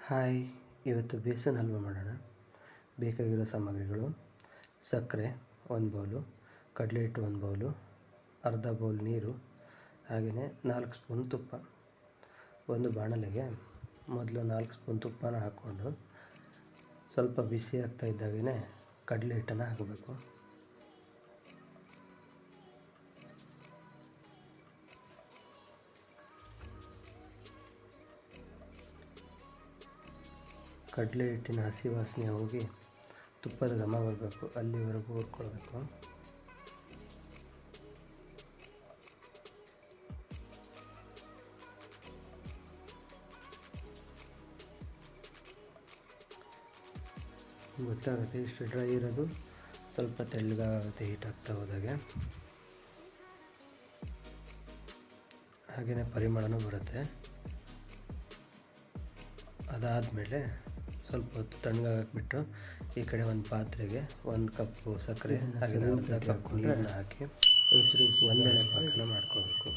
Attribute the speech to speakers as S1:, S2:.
S1: Hi, ಇವತ್ತು ಬೇಸನ್ ಹಲ್ವ ಮಾಡೋಣ. ಬೇಕಾಗಿರೋ ಸಾಮಗ್ರಿಗಳು: ಸಕ್ಕರೆ 1 ಬೌಲು, ಕಡಲೆ ಹಿಟ್ಟು 1 ಬೌಲು, ಅರ್ಧ ಬೌಲ್ ನೀರು, ಹಾಗೆಯೇ 4 ಸ್ಪೂನ್ ತುಪ್ಪ. ಒಂದು ಬಾಣಲೆಗೆ ಮೊದಲು 4 ಸ್ಪೂನ್ ತುಪ್ಪನ ಹಾಕ್ಕೊಂಡು ಸ್ವಲ್ಪ ಬಿಸಿ ಆಗ್ತಾ ಇದ್ದಾಗೇ ಕಡಲೆ ಹಿಟ್ಟನ್ನು ಹಾಕಬೇಕು. ಕಡಲೆ ಹಿಟ್ಟಿನ ಹಸಿ ವಾಸನೆ ಹೋಗಿ ತುಪ್ಪದ ಘಮ ಬರಬೇಕು, ಅಲ್ಲಿವರೆಗೂ ಹುರ್ಕೊಳ್ಬೇಕು. ಗೊತ್ತಾಗುತ್ತೆ, ಇಷ್ಟು ಡ್ರೈ ಇರೋದು ಸ್ವಲ್ಪ ತೆಳ್ಳಗಾಗುತ್ತೆ ಹೀಟ್ ಆಗ್ತಾ ಹೋದಾಗೆ. ಹಾಗೆಯೇ ಪರಿಮಳನೂ ಬರುತ್ತೆ. ಅದಾದಮೇಲೆ ಸ್ವಲ್ಪ ಹೊತ್ತು ತಣ್ಣಗಾಗಬಿಟ್ಟು ಈ ಕಡೆ ಒಂದು ಪಾತ್ರೆಗೆ 1 ಕಪ್ಪು ಸಕ್ಕರೆ ಹಾಗೆ 1/2 ಕಪ್ ನೀರನ್ನು ಹಾಕಿ ಒಂದೆಳೆ ಪಾಕನ ಮಾಡ್ಕೊಳ್ಬೇಕು.